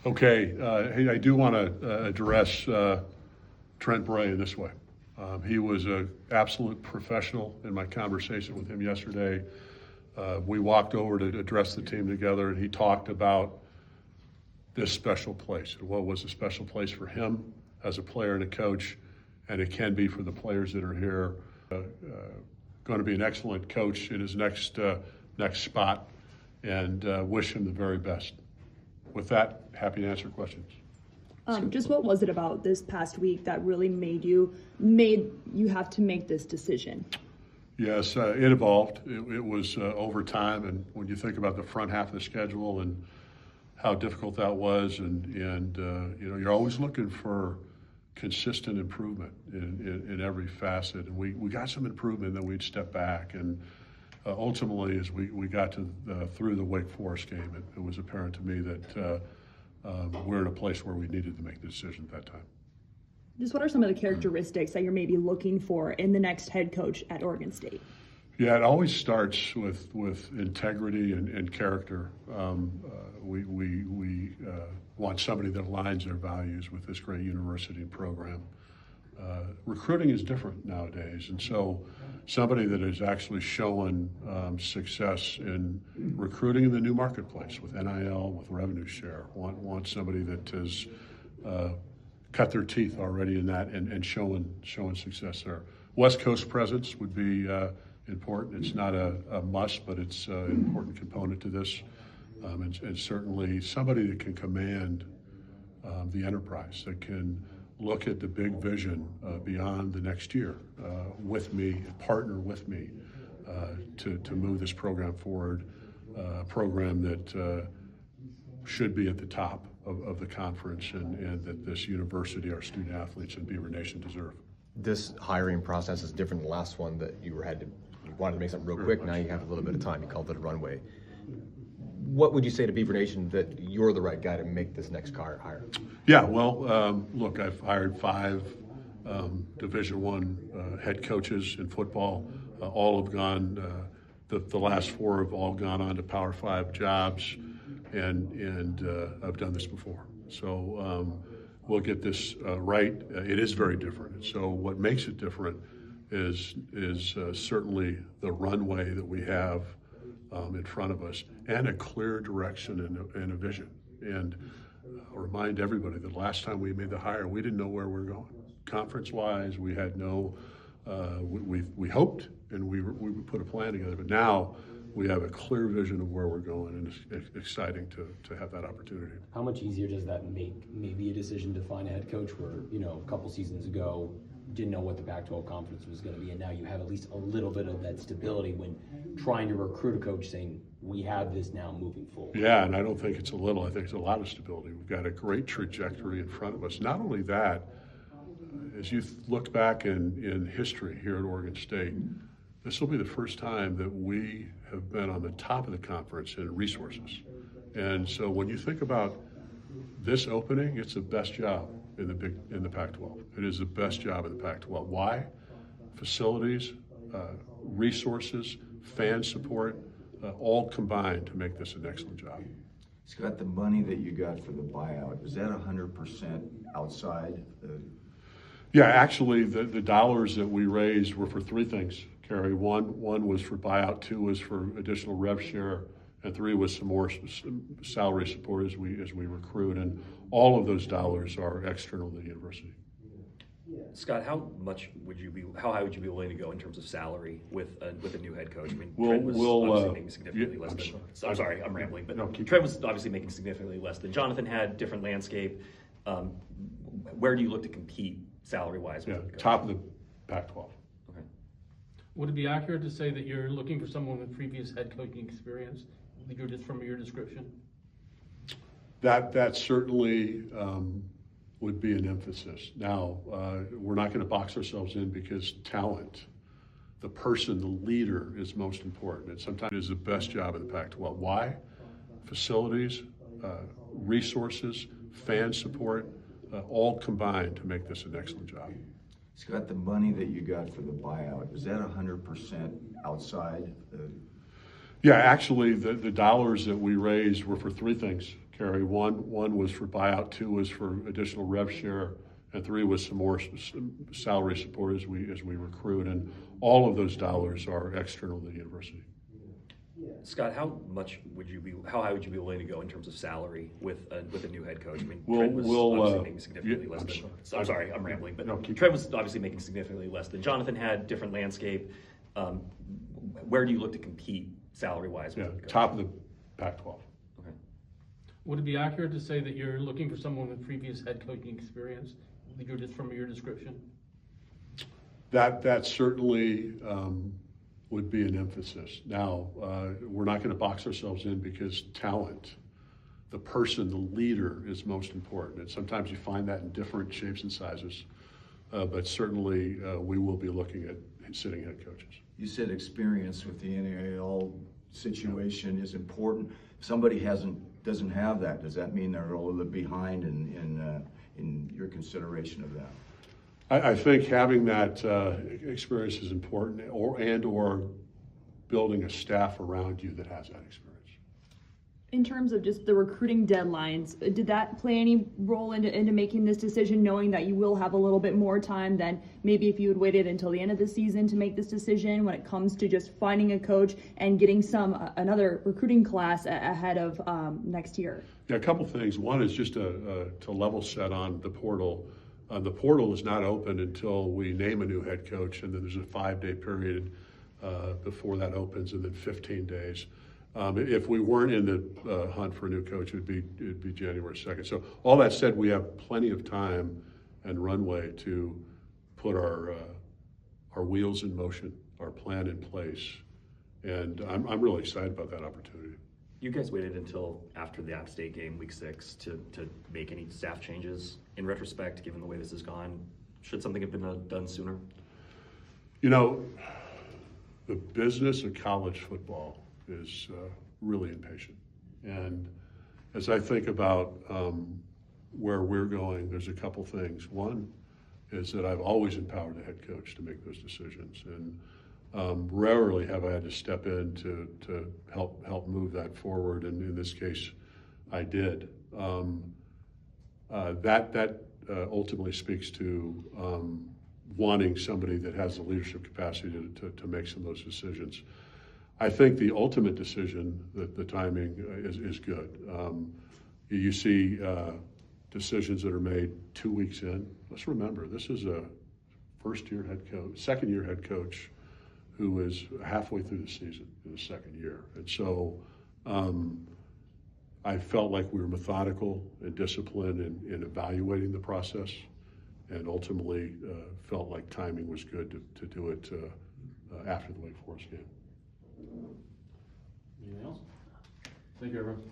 Okay, hey, I do want to address Trent Bray in this way. He was an absolute professional in my conversation with him yesterday. We walked over to address the team together, and he talked about this special place and what was a special place for him as a player and a coach, and it can be for the players that are here. Going to be an excellent coach in his next spot, and wish him the very best. With that, happy to answer questions. Just what was it about this past week that really made you have to make this decision? Yes, it evolved. It was over time, and when you think about the front half of the schedule and how difficult that was, and you know, you're always looking for consistent improvement in every facet. And we got some improvement, then we'd step back, and ultimately, as we got to through the Wake Forest game, it was apparent to me that we're in a place where we needed to make the decision at that time. Just what are some of the characteristics that you're maybe looking for in the next head coach at Oregon State? Yeah, it always starts with integrity and character. We want somebody that aligns their values with this great university and program. Recruiting is different nowadays, and so somebody that is actually showing success in recruiting in the new marketplace with NIL, with revenue share, want somebody that has cut their teeth already in that and showing success there. West Coast presence would be important. It's not a must, but it's an important component to this, and certainly somebody that can command the enterprise, that can look at the big vision beyond the next year with me, partner with me to move this program forward, a program that should be at the top of the conference, and that this university, our student athletes, and Beaver Nation deserve. This hiring process is different than the last one that you wanted to make something real quick. Now you have a little bit of time. You called it a runway. What would you say to Beaver Nation that you're the right guy to make this next hire? Yeah, well, look, I've hired 5 Division I head coaches in football. All have gone, the last 4 have all gone on to Power 5 jobs, and I've done this before. So we'll get this right. It is very different. So what makes it different is certainly the runway that we have in front of us, and a clear direction and a vision. And I'll remind everybody that last time we made the hire, we didn't know where we were going. Conference-wise, we had no, we hoped, and we put a plan together, but now we have a clear vision of where we're going, and it's exciting to have that opportunity. How much easier does that make maybe a decision to find a head coach where, you know, a couple seasons ago, didn't know what the Pac-12 conference was going to be, and now you have at least a little bit of that stability when trying to recruit a coach, saying we have this now moving forward? Yeah, and I don't think it's a little. I think it's a lot of stability. We've got a great trajectory in front of us. Not only that, as you look back in history here at Oregon State, this will be the first time that we have been on the top of the conference in resources. And so when you think about this opening, it's the best job in the Pac-12. It is the best job in the Pac-12. Why? Facilities, resources, fan support, all combined to make this an excellent job. Scott, the money that you got for the buyout, was that 100% outside? Yeah, actually, the dollars that we raised were for 3 things, Kerry. One was for buyout, 2 was for additional rev share, and 3 was some more salary support as we recruit. And all of those dollars are external to the university. Scott, how high would you be willing to go in terms of salary with a new head coach? I mean, Trent was obviously making significantly less than. I'm sorry, I'm rambling, but Trent was obviously making significantly less than Jonathan had. Different landscape. Where do you look to compete salary-wise? Yeah, top of the Pac-12. Okay. Would it be accurate to say that you're looking for someone with previous head coaching experience? Just from your description. That certainly would be an emphasis. Now, we're not going to box ourselves in, because talent, the person, the leader, is most important. And sometimes it is the best job in the Pac-12. Why? Facilities, resources, fan support, all combined to make this an excellent job. Scott, the money that you got for the buyout, was that 100% outside? Yeah, actually, the dollars that we raised were for 3 things, Kerry. One was for buyout, 2 was for additional rev share, and 3 was some more salary support as we recruit. And all of those dollars are external to the university. Scott, how high would you be willing to go in terms of salary with a new head coach? I mean, We'll- Trent was we'll, obviously making significantly yeah, less I'm than. sorry. I'm sorry, I'm rambling, but No, keep Trent was obviously making significantly less than Jonathan had. Different landscape. Where do you look to compete salary-wise? Yeah, with a coach? top of the Pac-12. Okay. Would it be accurate to say that you're looking for someone with previous head coaching experience, just from your description? That certainly would be an emphasis. Now, we're not going to box ourselves in because talent, the person, the leader is most important. And sometimes you find that in different shapes and sizes. But certainly we will be looking at sitting head coaches. You said experience with the NAL situation is important. If somebody doesn't have that, does that mean they're a little bit behind in your consideration of that? I think having that experience is important, or building a staff around you that has that experience. In terms of just the recruiting deadlines, did that play any role into making this decision, knowing that you will have a little bit more time than maybe if you had waited until the end of the season to make this decision when it comes to just finding a coach and getting another recruiting class ahead of next year? Yeah, a couple things. One is just to level set on the portal. The portal is not open until we name a new head coach, and then there's a 5-day period before that opens, and then 15 days. If we weren't in the hunt for a new coach, it'd be January 2nd. So all that said, we have plenty of time and runway to put our wheels in motion, our plan in place, and I'm really excited about that opportunity. You guys waited until after the App State game, week 6, to make any staff changes. In retrospect, given the way this has gone, should something have been done sooner? You know, the business of college football is really impatient. And as I think about where we're going, there's a couple things. One is that I've always empowered the head coach to make those decisions. And rarely have I had to step in to help move that forward, and in this case, I did. That ultimately speaks to wanting somebody that has the leadership capacity to make some of those decisions. I think the ultimate decision, the timing is good. You see decisions that are made 2 weeks in. Let's remember, this is a first-year head coach, second-year head coach, who is halfway through the season in the second year. And so I felt like we were methodical and disciplined in evaluating the process, and ultimately felt like timing was good to do it after the Wake Forest game. Anything else? Thank you, everyone.